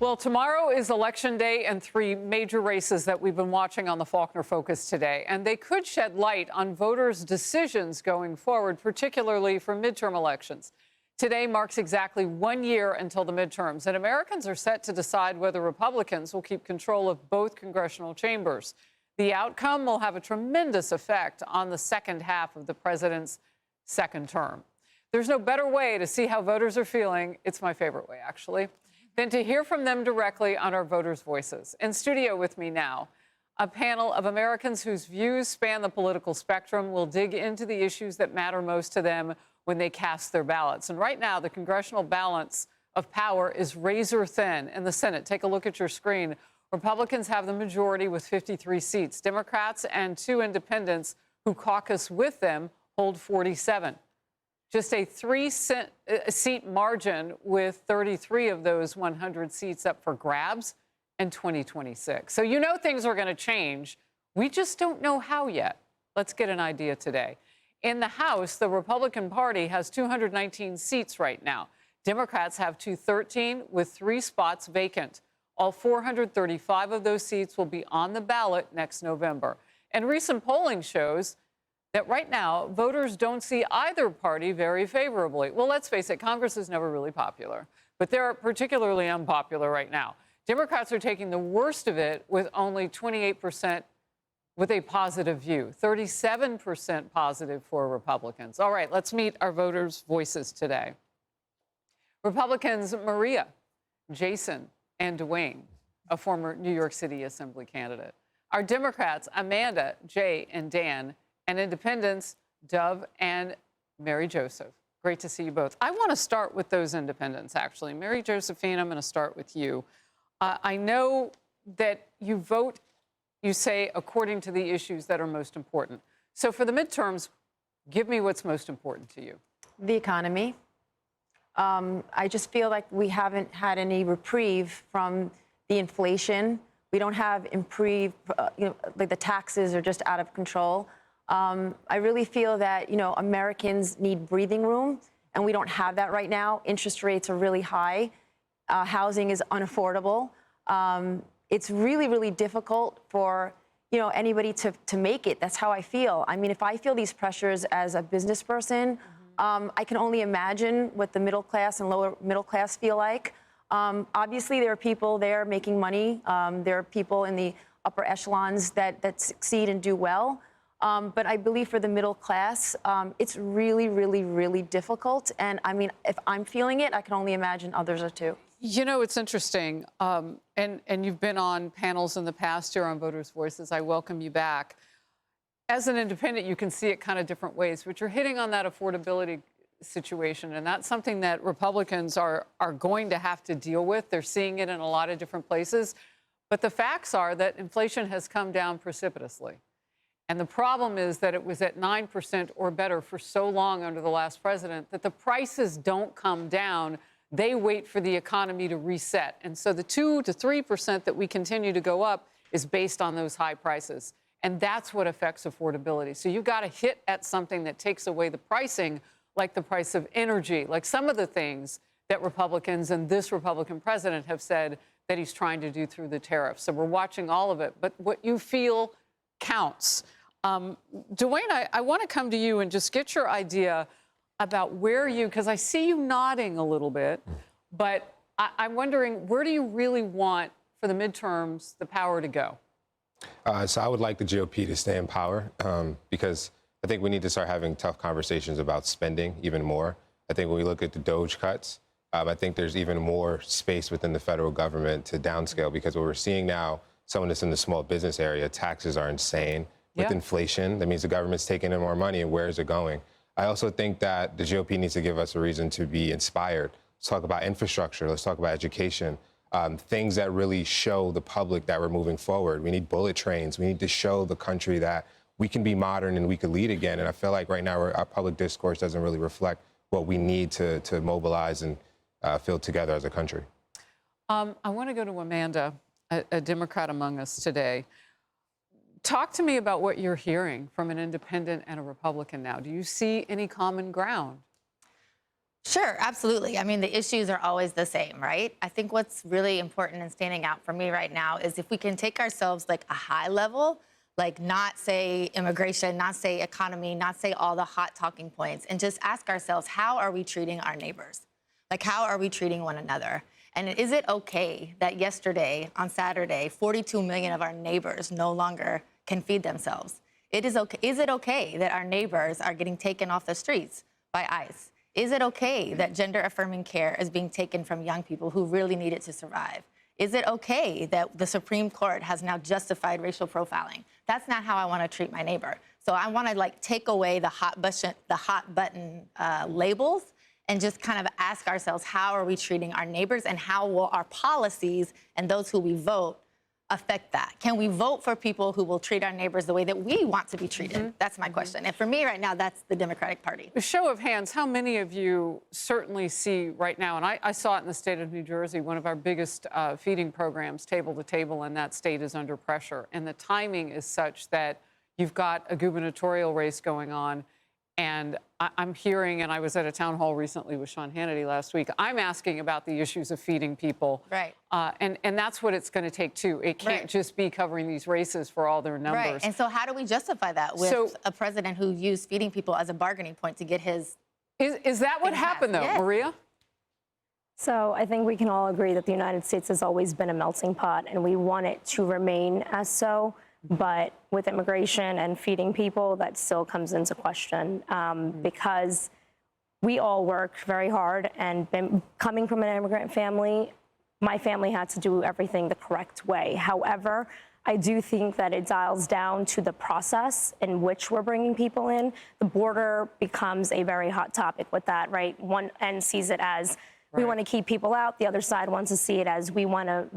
Well, tomorrow is Election Day and three major races that we've been watching on the Faulkner Focus today. And they could shed light on voters' decisions going forward, particularly for midterm elections. Today marks exactly 1 year until the midterms, and Americans are set to decide whether Republicans will keep control of both congressional chambers. The outcome will have a tremendous effect on the second half of the president's second term. There's no better way to see how voters are feeling. It's my favorite way, actually, than to hear from them directly on our voters' voices. In studio with me now, a panel of Americans whose views span the political spectrum will dig into the issues that matter most to them when they cast their ballots. And right now, the congressional balance of power is razor thin in the Senate. Take a look at your screen. Republicans have the majority with 53 seats. Democrats and 2 independents who caucus with them hold 47. Just a 3-seat margin with 33 of those 100 seats up for grabs in 2026. So you know things are going to change. We just don't know how yet. Let's get an idea today. In the House, the Republican Party has 219 seats right now. Democrats have 213 with 3 spots vacant. All 435 of those seats will be on the ballot next November. And recent polling shows that right now, voters don't see either party very favorably. Well, let's face it, Congress is never really popular, but they're particularly unpopular right now. Democrats are taking the worst of it with only 28% with a positive view, 37% positive for Republicans. All right, let's meet our voters' voices today. Republicans Maria, Jason, and Dwayne, a former New York City Assembly candidate. Our Democrats, Amanda, Jay, and Dan, and independents, Dove and Mary Joseph. Great to see you both. I want to start with those independents, actually. Mary Josephine, I'm going to start with you. I know that you vote, you say, according to the issues that are most important. So for the midterms, give me what's most important to you. The economy. I just feel like we haven't had any reprieve from the inflation. We don't have like the taxes are just out of control. I really feel that, Americans need breathing room, and we don't have that right now. Interest rates are really high. Housing is unaffordable. It's really, really difficult for, anybody to make it. That's how I feel. I mean, if I feel these pressures as a business person, I can only imagine what the middle class and lower middle class feel like. Obviously, there are people there making money. There are people in the upper echelons that succeed and do well. But I believe for the middle class, it's really, really, really difficult. And I mean, if I'm feeling it, I can only imagine others are too. You know, it's interesting. And you've been on panels in the past here on Voters' Voices. I welcome you back. As an independent, you can see it kind of different ways, but you're hitting on that affordability situation. And that's something that Republicans are going to have to deal with. They're seeing it in a lot of different places. But the facts are that inflation has come down precipitously. And the problem is that it was at 9% or better for so long under the last president that the prices don't come down. They wait for the economy to reset. And so the 2 to 3% that we continue to go up is based on those high prices. And that's what affects affordability. So you've got to hit at something that takes away the pricing, like the price of energy, like some of the things that Republicans and this Republican president have said that he's trying to do through the tariffs. So we're watching all of it. But what you feel counts. Dwayne, I want to come to you and just get your idea about where you, because I see you nodding a little bit, but I'm wondering, where do you really want for the midterms the power to go? So I would like the GOP to stay in power because I think we need to start having tough conversations about spending even more. I think when we look at the DOGE cuts, I think there's even more space within the federal government to downscale, because what we're seeing now, some of this in the small business area, taxes are insane. With inflation, that means the government's taking in more money, and where is it going? I also think that the GOP needs to give us a reason to be inspired. Let's talk about infrastructure. Let's talk about education. Things that really show the public that we're moving forward. We need bullet trains. We need to show the country that we can be modern and we can lead again. And I feel like right now our public discourse doesn't really reflect what we need to mobilize and feel together as a country. I want to go to Amanda, a Democrat among us today. Talk to me about what you're hearing from an independent and a Republican now. Do you see any common ground? Sure, absolutely. I mean, the issues are always the same, right? I think what's really important and standing out for me right now is if we can take ourselves like a high level, like not say immigration, not say economy, not say all the hot talking points, and just ask ourselves, how are we treating our neighbors? Like, how are we treating one another? And is it okay that yesterday, on Saturday, 42 million of our neighbors no longer can feed themselves? Is it okay that our neighbors are getting taken off the streets by ICE? Is it okay that gender-affirming care is being taken from young people who really need it to survive? Is it okay that the Supreme Court has now justified racial profiling? That's not how I want to treat my neighbor. So I want to like take away the hot button labels and just kind of ask ourselves, how are we treating our neighbors, and how will our policies and those who we vote affect that? Can we vote for people who will treat our neighbors the way that we want to be treated? That's my question. And for me right now, that's the Democratic Party. A show of hands, how many of you certainly see right now, and I saw it in the state of New Jersey, one of our biggest feeding programs, table to table, and that state is under pressure. And the timing is such that you've got a gubernatorial race going on. And I'm hearing, and I was at a town hall recently with Sean Hannity last week, I'm asking about the issues of feeding people. Right. And that's what it's going to take, too. It can't just be covering these races for all their numbers. Right. And so how do we justify that with a president who used feeding people as a bargaining point to get his... Is that what happened, though, yes. Maria? So I think we can all agree that the United States has always been a melting pot, and we want it to remain as so. But with immigration and feeding people, that still comes into question because we all work very hard. And coming from an immigrant family, my family had to do everything the correct way. However, I do think that it dials down to the process in which we're bringing people in. The border becomes a very hot topic with that, right? One end sees it as we want to keep people out. The other side wants to see it as we want to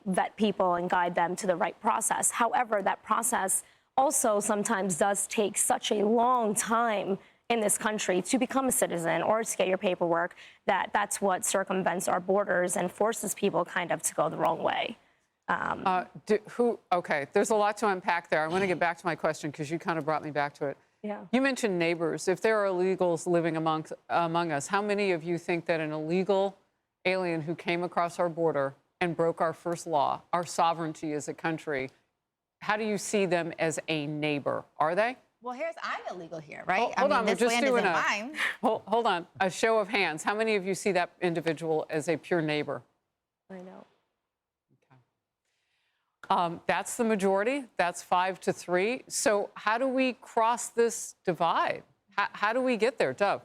vet people and guide them to the right process. However, that process also sometimes does take such a long time in this country to become a citizen or to get your paperwork that's what circumvents our borders and forces people kind of to go the wrong way. Okay, there's a lot to unpack there. I want to get back to my question because you kind of brought me back to it. Yeah. You mentioned neighbors. If there are illegals living among us, how many of you think that an illegal alien who came across our border and broke our first law, our sovereignty as a country, how do you see them as a neighbor? Are they? Well, I'm illegal here, right? Hold on, we're just doing mine. Hold on, a show of hands. How many of you see that individual as a pure neighbor? I know. That's the majority. That's 5-3. So how do we cross this divide? How do we get there, Dov?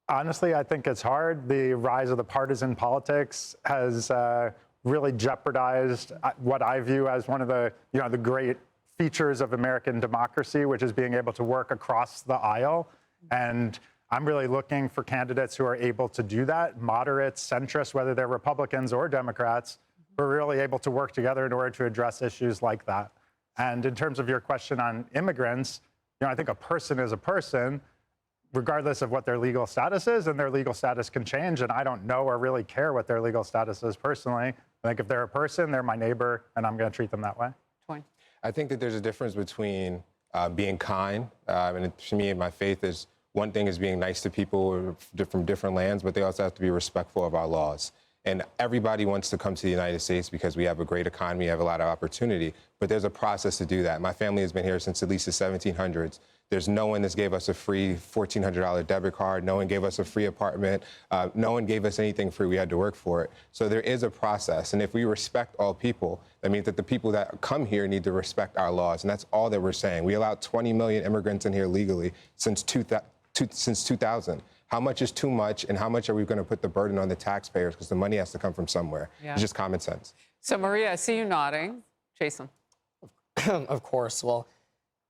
Honestly, I think it's hard. The rise of the partisan politics has really jeopardized what I view as one of the great features of American democracy, which is being able to work across the aisle. And I'm really looking for candidates who are able to do that, moderates, centrists, whether they're Republicans or Democrats, who are really able to work together in order to address issues like that. And in terms of your question on immigrants, I think a person is a person, regardless of what their legal status is, and their legal status can change. And I don't know or really care what their legal status is personally. I think if they're a person, they're my neighbor, and I'm going to treat them that way. I think that there's a difference between being kind, and to me, my faith is one thing is being nice to people from different lands, but they also have to be respectful of our laws. And everybody wants to come to the United States because we have a great economy, have a lot of opportunity, but there's a process to do that. My family has been here since at least the 1700s. There's no one that's gave us a free $1,400 debit card. No one gave us a free apartment. No one gave us anything free. We had to work for it. So there is a process. And if we respect all people, that means that the people that come here need to respect our laws. And that's all that we're saying. We allowed 20 million immigrants in here legally since 2000. How much is too much, and how much are we going to put the burden on the taxpayers? Because the money has to come from somewhere. Yeah. It's just common sense. So, Maria, I see you nodding. Jason. Of course. Well,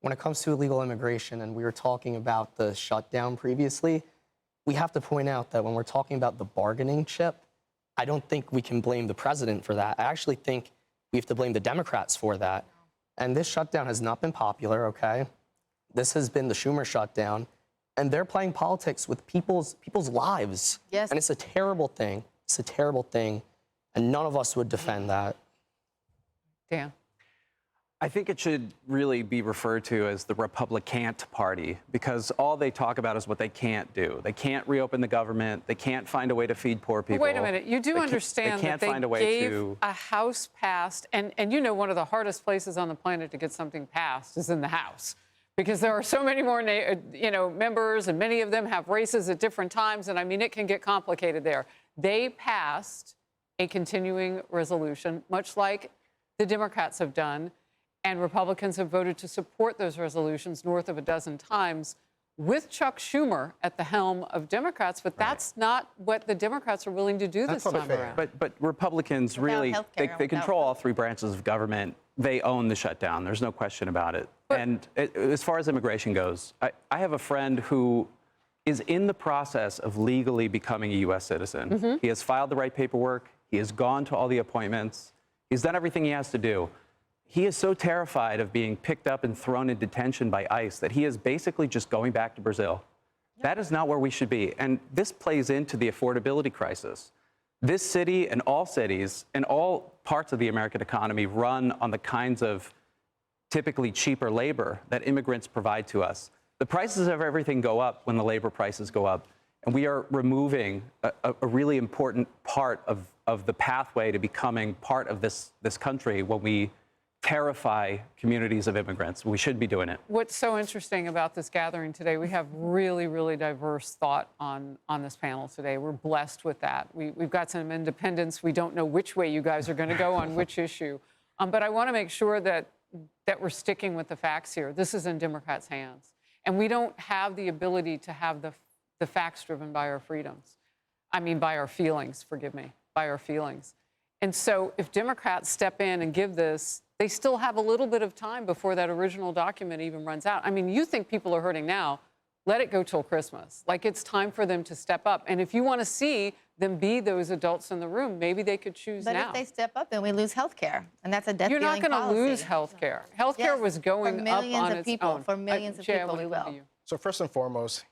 when it comes to illegal immigration, and we were talking about the shutdown previously, we have to point out that when we're talking about the bargaining chip, I don't think we can blame the president for that. I actually think we have to blame the Democrats for that. And this shutdown has not been popular, okay? This has been the Schumer shutdown. And they're playing politics with people's lives. Yes. And it's a terrible thing. It's a terrible thing. And none of us would defend that. Dan. I think it should really be referred to as the Republicant Party, because all they talk about is what they can't do. They can't reopen the government. They can't find a way to feed poor people. Wait a minute. You do understand that they gave a House passed, and you know one of the hardest places on the planet to get something passed is in the House, because there are so many more members, and many of them have races at different times, and I mean, it can get complicated there. They passed a continuing resolution, much like the Democrats have done, and Republicans have voted to support those resolutions north of a dozen times with Chuck Schumer at the helm of Democrats. But that's not what the Democrats are willing to do this time around. But Republicans really, they control all three branches of government. They own the shutdown. There's no question about it. And as far as immigration goes, I have a friend who is in the process of legally becoming a U.S. citizen. He has filed the right paperwork. He has gone to all the appointments. He's done everything he has to do. He is so terrified of being picked up and thrown in detention by ICE that he is basically just going back to Brazil. That is not where we should be. And this plays into the affordability crisis. This city and all cities and all parts of the American economy run on the kinds of typically cheaper labor that immigrants provide to us. The prices of everything go up when the labor prices go up. And we are removing a really important part of the pathway to becoming part of this country when we terrify communities of immigrants. We should be doing it. What's so interesting about this gathering today, we have really, really diverse thought on this panel today. We're blessed with that. We've got some independents. We don't know which way you guys are going to go on which issue. But I want to make sure that we're sticking with the facts here. This is in Democrats' hands. And we don't have the ability to have the facts driven by our freedoms. I mean, by our feelings, forgive me, by our feelings. And so if Democrats step in and give this, they still have a little bit of time before that original document even runs out. I mean, you think people are hurting now, let it go till Christmas. Like, it's time for them to step up. And if you want to see them be those adults in the room, maybe they could choose now. But if they step up, then we lose health care. And that's a death-dealing policy. You're not going to lose health care. Health care was going up on its own. For millions of people, we will. So first and foremost,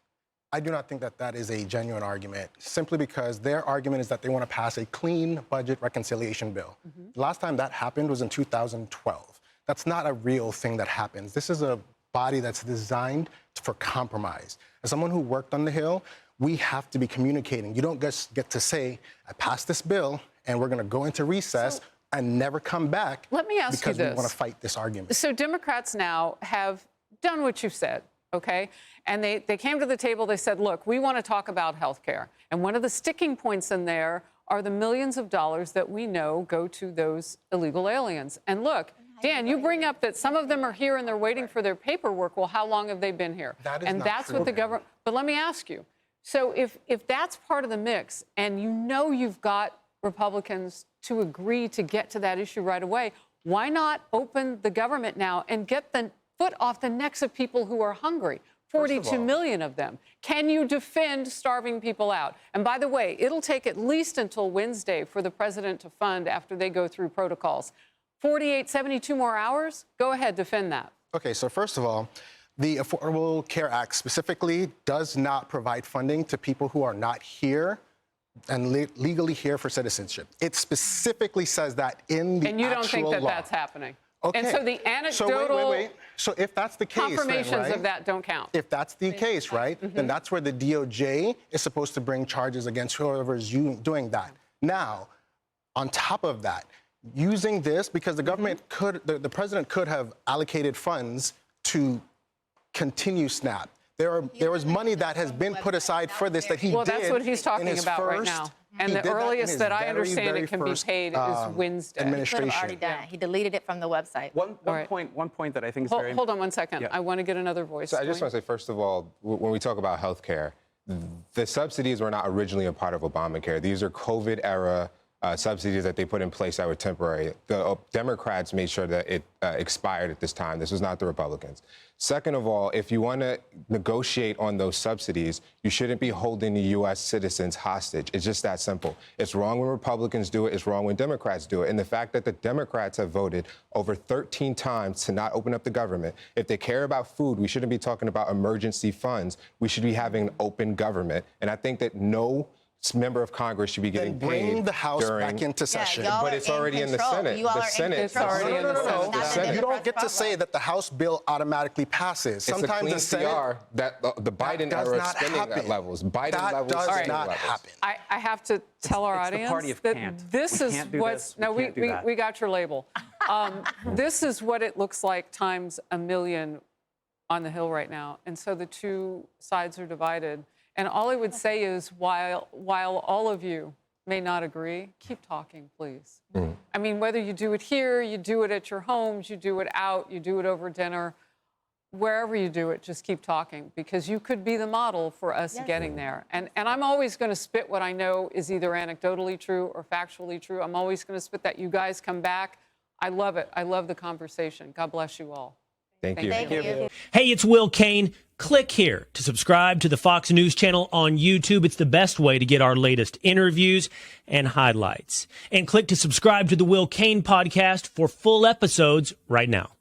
I do not think that that is a genuine argument, simply because their argument is that they want to pass a clean budget reconciliation bill. The last time that happened was in 2012. That's not a real thing that happens. This is a body that's designed for compromise. As someone who worked on the Hill, we have to be communicating. You don't just get to say, I passed this bill, and we're going to go into recess and never come back. Let me ask you this. Because we want to fight this argument. So Democrats now have done what you've said. Okay? And they came to the table, they said, look, we want to talk about health care. And one of the sticking points in there are the millions of dollars that we know go to those illegal aliens. And look, Dan, you bring up that some of them are here and they're waiting for their paperwork. Well, how long have they been here? That is and not that's true, what the Dan. government, but let me ask you. So if that's part of the mix, and you know you've got Republicans to agree to get to that issue right away, why not open the government now and get the foot off the necks of people who are hungry? 42 million of them. Can you defend starving people out? And by the way, it'll take at least until Wednesday for the president to fund after they go through protocols. 72 more hours? Go ahead, defend that. Okay, so first of all, the Affordable Care Act specifically does not provide funding to people who are not here and legally here for citizenship. It specifically says that in the actual law. And you don't think that that's happening? Okay. And so the anecdotal So wait. So if that's the case, confirmations then, right, of that don't count. If that's the case, right, then that's where the DOJ is supposed to bring charges against whoever is doing that. Now, on top of that, using this, because the government could, the president could have allocated funds to continue SNAP. There was money that has been put aside for this that he did. Well, that's what he's talking about right first, now. And the earliest that I understand it can be paid is Wednesday. He could have already done it. He deleted it from the website. One point that I think is very... Hold on one second. Yeah. I want to get another voice. So I just want to say, first of all, when we talk about health care, the subsidies were not originally a part of Obamacare. These are COVID-era subsidies that they put in place that were temporary. The Democrats made sure that it expired at this time. This was not the Republicans. Second of all, if you want to negotiate on those subsidies, you shouldn't be holding the U.S. citizens hostage. It's just that simple. It's wrong when Republicans do it. It's wrong when Democrats do it. And the fact that the Democrats have voted over 13 times to not open up the government, if they care about food, we shouldn't be talking about emergency funds. We should be having an open government. And I think that no member of Congress should be getting Then bring paid the House during. back into session. y'all But are it's in already in the control. Senate. You all The are in Senate. It's already in the Senate. The Senate. You don't get to say that the House bill automatically passes. It's a Sometimes clean the Senate. CR that the Biden does era not spending happen. levels. Biden That levels. does spending not levels. happen. I have to tell our it's the audience party of that can't. this We is can't do what's this. We can't do that. we got your label. This is what it looks like times a million on the Hill right now, and so the two sides are divided. And all I would say is, while all of you may not agree, keep talking, please. I mean, whether you do it here, you do it at your homes, you do it out, you do it over dinner, wherever you do it, just keep talking, because you could be the model for us getting there. And I'm always going to spit what I know is either anecdotally true or factually true. I'm always going to spit that. You guys come back. I love it. I love the conversation. God bless you all. Thank you. Thank you. Hey, it's Will Kane. Click here to subscribe to the Fox News channel on YouTube. It's the best way to get our latest interviews and highlights. And click to subscribe to the Will Kane podcast for full episodes right now.